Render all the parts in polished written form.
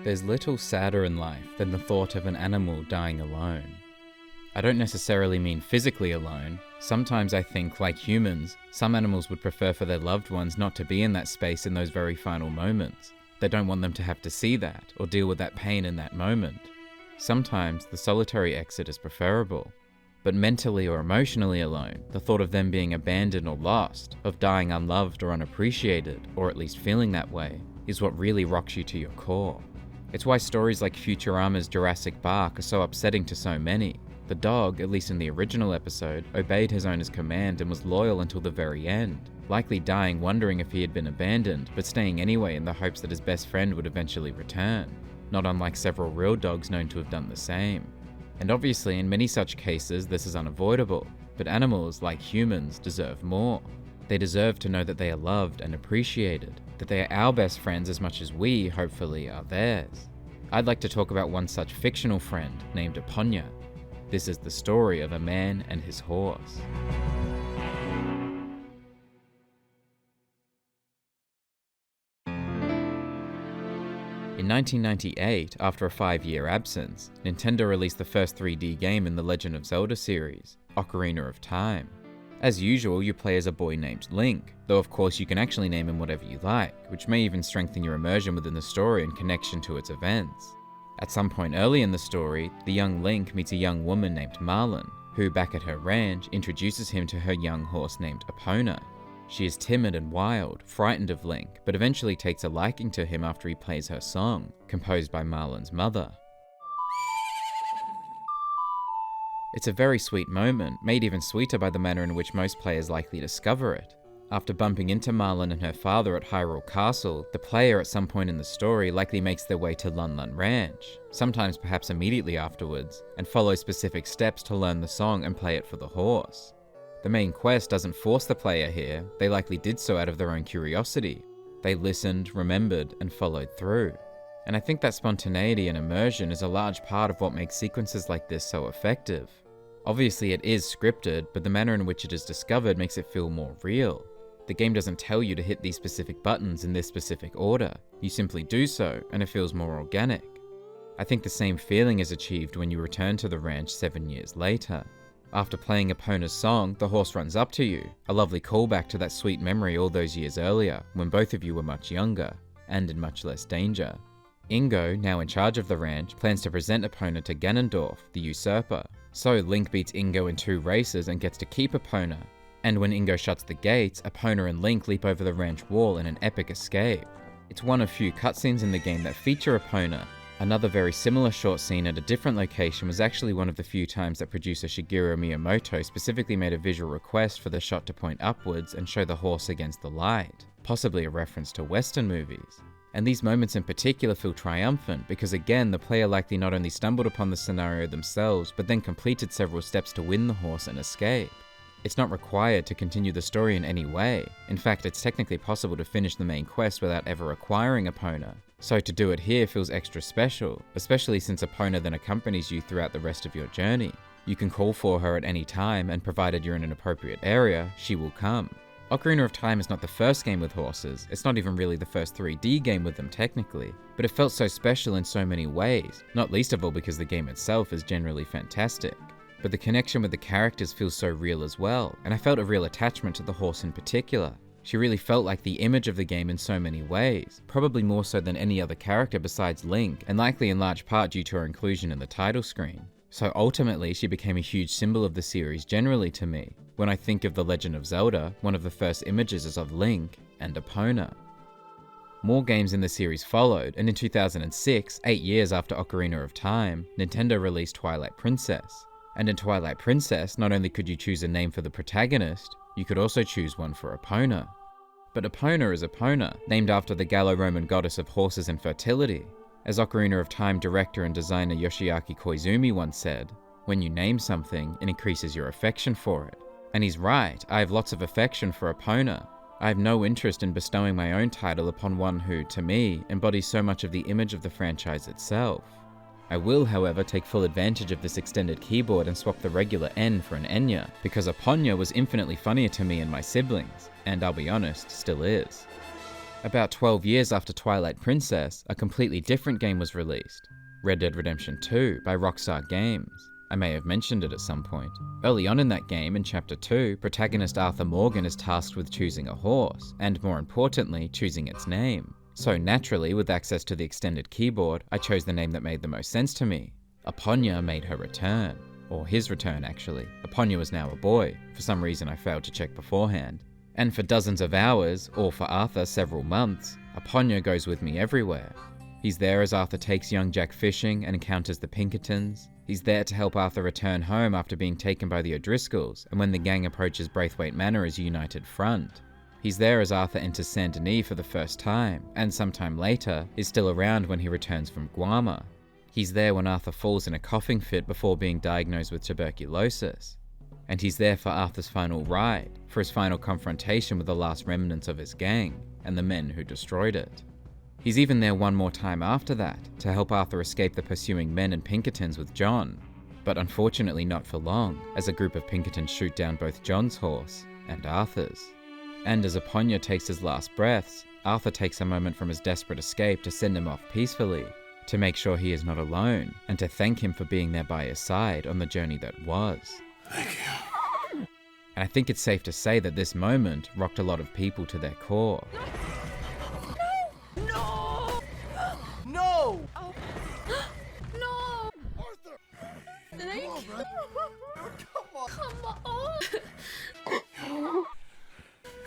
There's little sadder in life than the thought of an animal dying alone. I don't necessarily mean physically alone. Sometimes I think, like humans, some animals would prefer for their loved ones not to be in that space in those very final moments. They don't want them to have to see that, or deal with that pain in that moment. Sometimes the solitary exit is preferable. But mentally or emotionally alone, the thought of them being abandoned or lost, of dying unloved or unappreciated, or at least feeling that way, is what really rocks you to your core. It's why stories like Futurama's Jurassic Bark are so upsetting to so many. The dog, at least in the original episode, obeyed his owner's command and was loyal until the very end, likely dying wondering if he had been abandoned, but staying anyway in the hopes that his best friend would eventually return, not unlike several real dogs known to have done the same. And obviously in many such cases this is unavoidable, but animals, like humans, deserve more. They deserve to know that they are loved and appreciated, that they are our best friends as much as we, hopefully, are theirs. I'd like to talk about one such fictional friend named Epoña. This is the story of a man and his horse. In 1998, after a 5-year absence, Nintendo released the first 3D game in the Legend of Zelda series, Ocarina of Time. As usual, you play as a boy named Link, though of course you can actually name him whatever you like, which may even strengthen your immersion within the story and connection to its events. At some point early in the story, the young Link meets a young woman named Marlin, who, back at her ranch, introduces him to her young horse named Epoña. She is timid and wild, frightened of Link, but eventually takes a liking to him after he plays her song, composed by Marlin's mother. It's a very sweet moment, made even sweeter by the manner in which most players likely discover it. After bumping into Marlin and her father at Hyrule Castle, the player at some point in the story likely makes their way to Lun Lun Ranch, sometimes perhaps immediately afterwards, and follows specific steps to learn the song and play it for the horse. The main quest doesn't force the player here, they likely did so out of their own curiosity. They listened, remembered, and followed through. And I think that spontaneity and immersion is a large part of what makes sequences like this so effective. Obviously it is scripted, but the manner in which it is discovered makes it feel more real. The game doesn't tell you to hit these specific buttons in this specific order. You simply do so, and it feels more organic. I think the same feeling is achieved when you return to the ranch 7 years later. After playing Epoña's song, the horse runs up to you, a lovely callback to that sweet memory all those years earlier, when both of you were much younger, and in much less danger. Ingo, now in charge of the ranch, plans to present Epoña to Ganondorf, the usurper. So Link beats Ingo in 2 races and gets to keep Epoña. And when Ingo shuts the gates, Epoña and Link leap over the ranch wall in an epic escape. It's one of few cutscenes in the game that feature Epoña. Another very similar short scene at a different location was actually one of the few times that producer Shigeru Miyamoto specifically made a visual request for the shot to point upwards and show the horse against the light, possibly a reference to Western movies. And these moments in particular feel triumphant because again, the player likely not only stumbled upon the scenario themselves, but then completed several steps to win the horse and escape. It's not required to continue the story in any way. In fact, it's technically possible to finish the main quest without ever acquiring Epoña. So to do it here feels extra special, especially since Epoña then accompanies you throughout the rest of your journey. You can call for her at any time, and provided you're in an appropriate area, she will come. Ocarina of Time is not the first game with horses, it's not even really the first 3D game with them technically, but it felt so special in so many ways, not least of all because the game itself is generally fantastic. But the connection with the characters feels so real as well, and I felt a real attachment to the horse in particular. She really felt like the image of the game in so many ways, probably more so than any other character besides Link, and likely in large part due to her inclusion in the title screen. So ultimately, she became a huge symbol of the series generally to me. When I think of The Legend of Zelda, one of the first images is of Link and Epoña. More games in the series followed, and in 2006, 8 years after Ocarina of Time, Nintendo released Twilight Princess. And in Twilight Princess, not only could you choose a name for the protagonist, you could also choose one for Epoña. But Epoña is Epoña, named after the Gallo-Roman goddess of horses and fertility. As Ocarina of Time director and designer Yoshiaki Koizumi once said, "When you name something, it increases your affection for it." And he's right, I have lots of affection for Epoña. I have no interest in bestowing my own title upon one who, to me, embodies so much of the image of the franchise itself. I will, however, take full advantage of this extended keyboard and swap the regular N for an Enya, because Epoña was infinitely funnier to me and my siblings, and I'll be honest, still is. About 12 years after Twilight Princess, a completely different game was released, Red Dead Redemption 2 by Rockstar Games. I may have mentioned it at some point. Early on in that game, in Chapter 2, protagonist Arthur Morgan is tasked with choosing a horse, and more importantly, choosing its name. So naturally, with access to the extended keyboard, I chose the name that made the most sense to me. Epoña made her return. Or his return, actually. Epoña was now a boy. For some reason I failed to check beforehand. And for dozens of hours, or for Arthur several months, Epoña goes with me everywhere. He's there as Arthur takes young Jack fishing and encounters the Pinkertons. He's there to help Arthur return home after being taken by the O'Driscolls, and when the gang approaches Braithwaite Manor as a united front. He's there as Arthur enters Saint Denis for the first time, and sometime later, is still around when he returns from Guarma. He's there when Arthur falls in a coughing fit before being diagnosed with tuberculosis. And he's there for Arthur's final ride, for his final confrontation with the last remnants of his gang, and the men who destroyed it. He's even there one more time after that, to help Arthur escape the pursuing men and Pinkertons with John. But unfortunately not for long, as a group of Pinkertons shoot down both John's horse and Arthur's. And as Epoña takes his last breaths, Arthur takes a moment from his desperate escape to send him off peacefully, to make sure he is not alone, and to thank him for being there by his side on the journey that was. Thank you. And I think it's safe to say that this moment rocked a lot of people to their core. No! No! Oh. No! Arthur! Thank you. Come on. Come on.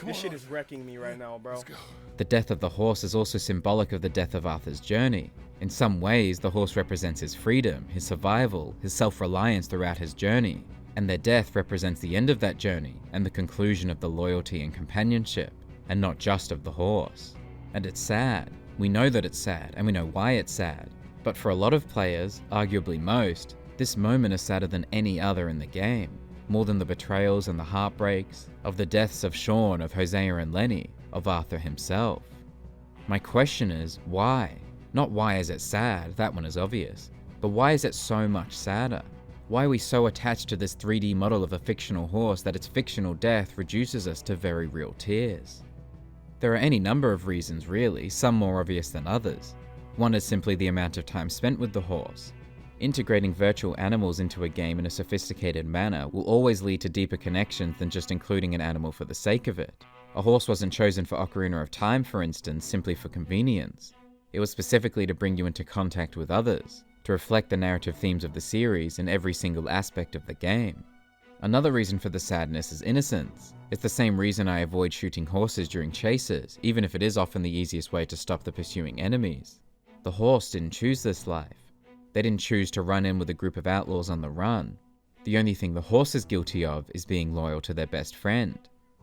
This shit is wrecking me right now, bro. Let's go. The death of the horse is also symbolic of the death of Arthur's journey. In some ways, the horse represents his freedom, his survival, his self-reliance throughout his journey. And their death represents the end of that journey, and the conclusion of the loyalty and companionship, and not just of the horse. And it's sad. We know that it's sad, and we know why it's sad. But for a lot of players, arguably most, this moment is sadder than any other in the game. More than the betrayals and the heartbreaks, of the deaths of Sean, of Hosea and Lenny, of Arthur himself. My question is, why? Not why is it sad, that one is obvious, but why is it so much sadder? Why are we so attached to this 3D model of a fictional horse that its fictional death reduces us to very real tears? There are any number of reasons really, some more obvious than others. One is simply the amount of time spent with the horse. Integrating virtual animals into a game in a sophisticated manner will always lead to deeper connections than just including an animal for the sake of it. A horse wasn't chosen for Ocarina of Time, for instance, simply for convenience. It was specifically to bring you into contact with others, to reflect the narrative themes of the series in every single aspect of the game. Another reason for the sadness is innocence. It's the same reason I avoid shooting horses during chases, even if it is often the easiest way to stop the pursuing enemies. The horse didn't choose this life. They didn't choose to run in with a group of outlaws on the run. The only thing the horse is guilty of is being loyal to their best friend.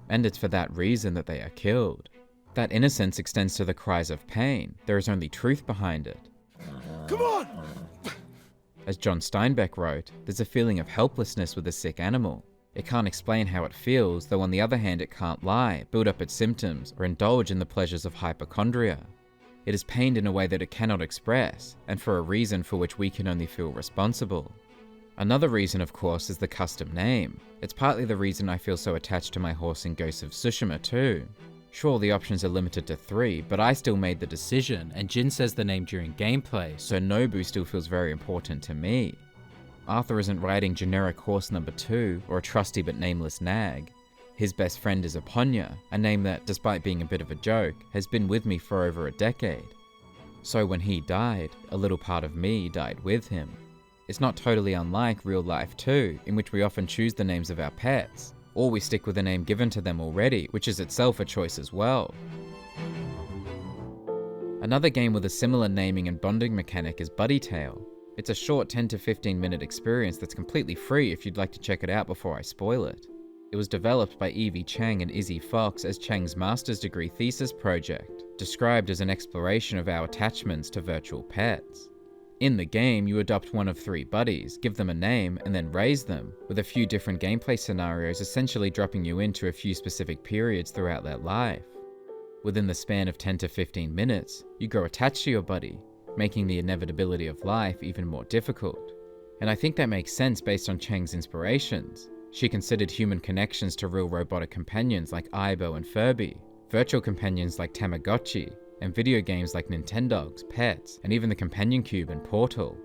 And it's for that reason that they are killed. That innocence extends to the cries of pain. There is only truth behind it. Come on! As John Steinbeck wrote, there's a feeling of helplessness with a sick animal. It can't explain how it feels, though on the other hand it can't lie, build up its symptoms, or indulge in the pleasures of hypochondria. It is pained in a way that it cannot express, and for a reason for which we can only feel responsible. Another reason, of course, is the custom name. It's partly the reason I feel so attached to my horse in Ghosts of Tsushima too. Sure, the options are limited to 3, but I still made the decision, and Jin says the name during gameplay, so Nobu still feels very important to me. Arthur isn't riding generic horse number 2, or a trusty but nameless nag. His best friend is Epoña, a name that, despite being a bit of a joke, has been with me for over a decade. So when he died, a little part of me died with him. It's not totally unlike real life too, in which we often choose the names of our pets, or we stick with a name given to them already, which is itself a choice as well. Another game with a similar naming and bonding mechanic is Buddy Tale. It's a short 10 to 15 minute experience that's completely free if you'd like to check it out before I spoil it. It was developed by Evie Chang and Izzy Fox as Chang's master's degree thesis project, described as an exploration of our attachments to virtual pets. In the game, you adopt one of 3 buddies, give them a name, and then raise them, with a few different gameplay scenarios essentially dropping you into a few specific periods throughout their life. Within the span of 10 to 15 minutes, you grow attached to your buddy, making the inevitability of life even more difficult. And I think that makes sense based on Chang's inspirations. She considered human connections to real robotic companions like Aibo and Furby, Virtual companions like Tamagotchi, and video games like Nintendogs, Pets, and even the Companion Cube and Portal.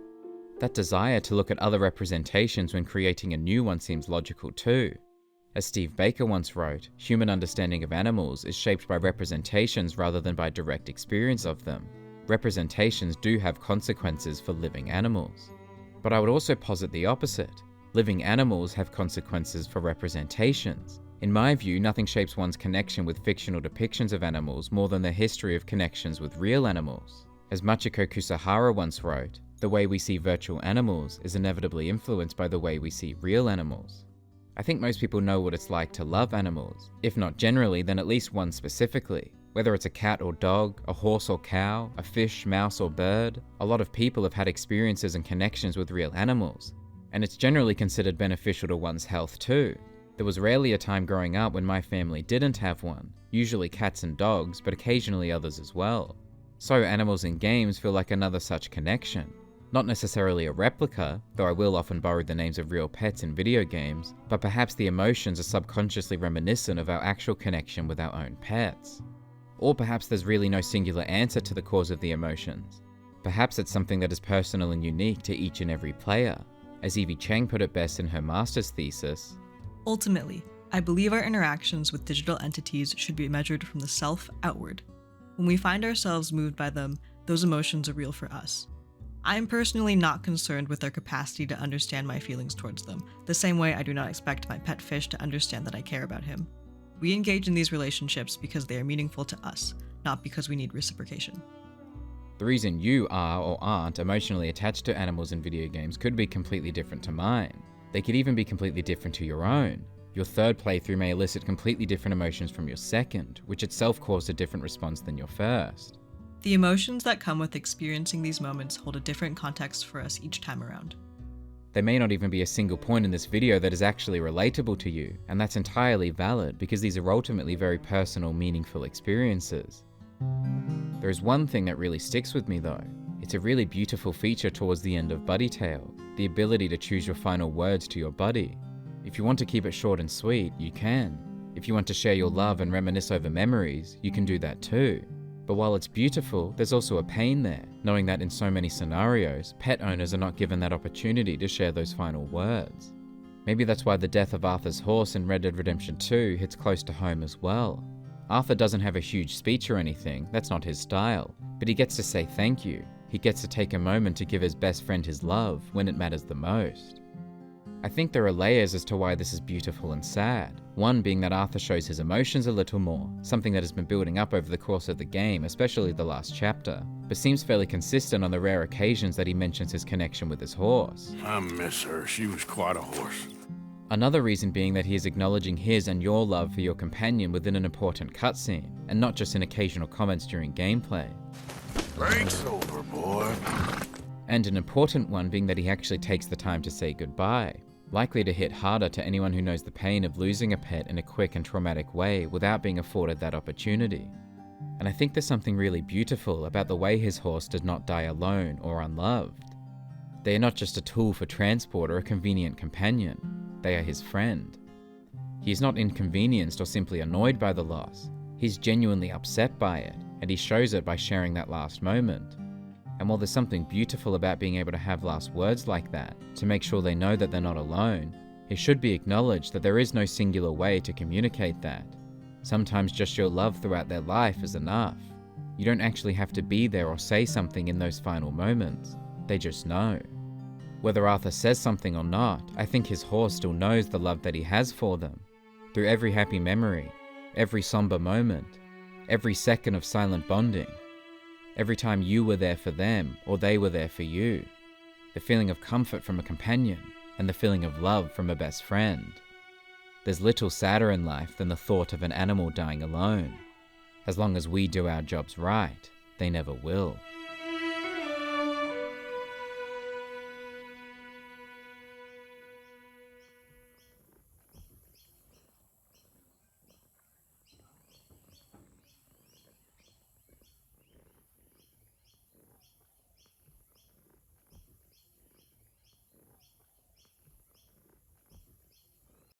That desire to look at other representations when creating a new one seems logical too. As Steve Baker once wrote, human understanding of animals is shaped by representations rather than by direct experience of them. Representations do have consequences for living animals. But I would also posit the opposite. Living animals have consequences for representations. In my view, nothing shapes one's connection with fictional depictions of animals more than their history of connections with real animals. As Machiko Kusahara once wrote, the way we see virtual animals is inevitably influenced by the way we see real animals. I think most people know what it's like to love animals, if not generally, then at least one specifically. Whether it's a cat or dog, a horse or cow, a fish, mouse or bird, a lot of people have had experiences and connections with real animals, and it's generally considered beneficial to one's health too. There was rarely a time growing up when my family didn't have one, usually cats and dogs, but occasionally others as well. So animals in games feel like another such connection. Not necessarily a replica, though I will often borrow the names of real pets in video games, but perhaps the emotions are subconsciously reminiscent of our actual connection with our own pets. Or perhaps there's really no singular answer to the cause of the emotions. Perhaps it's something that is personal and unique to each and every player. As Evie Chang put it best in her master's thesis, ultimately, I believe our interactions with digital entities should be measured from the self outward. When we find ourselves moved by them, those emotions are real for us. I am personally not concerned with their capacity to understand my feelings towards them, the same way I do not expect my pet fish to understand that I care about him. We engage in these relationships because they are meaningful to us, not because we need reciprocation. the reason you are or aren't emotionally attached to animals in video games could be completely different to mine. They could even be completely different to your own. Your third playthrough may elicit completely different emotions from your second, which itself caused a different response than your first. The emotions that come with experiencing these moments hold a different context for us each time around. There may not even be a single point in this video that is actually relatable to you, and that's entirely valid because these are ultimately very personal, meaningful experiences. There is one thing that really sticks with me though. It's a really beautiful feature towards the end of Buddy Tale, the ability to choose your final words to your buddy. If you want to keep it short and sweet, you can. If you want to share your love and reminisce over memories, you can do that too. But while it's beautiful, there's also a pain there, knowing that in so many scenarios, pet owners are not given that opportunity to share those final words. Maybe that's why the death of Arthur's horse in Red Dead Redemption 2 hits close to home as well. Arthur doesn't have a huge speech or anything, that's not his style, but he gets to say thank you. He gets to take a moment to give his best friend his love when it matters the most. I think there are layers as to why this is beautiful and sad. One being that Arthur shows his emotions a little more, something that has been building up over the course of the game, especially the last chapter, but seems fairly consistent on the rare occasions that he mentions his connection with his horse. I miss her. She was quite a horse. Another reason being that he is acknowledging his and your love for your companion within an important cutscene, and not just in occasional comments during gameplay. Break's over, boy. And an important one being that he actually takes the time to say goodbye, likely to hit harder to anyone who knows the pain of losing a pet in a quick and traumatic way without being afforded that opportunity. And I think there's something really beautiful about the way his horse did not die alone or unloved. They are not just a tool for transport or a convenient companion, they are his friend. He is not inconvenienced or simply annoyed by the loss, he's genuinely upset by it, and he shows it by sharing that last moment. And while there's something beautiful about being able to have last words like that, to make sure they know that they're not alone, it should be acknowledged that there is no singular way to communicate that. Sometimes just your love throughout their life is enough. You don't actually have to be there or say something in those final moments, they just know. Whether Arthur says something or not, I think his horse still knows the love that he has for them. Through every happy memory, every somber moment, every second of silent bonding, every time you were there for them or they were there for you, the feeling of comfort from a companion and the feeling of love from a best friend. There's little sadder in life than the thought of an animal dying alone. As long as we do our jobs right, they never will.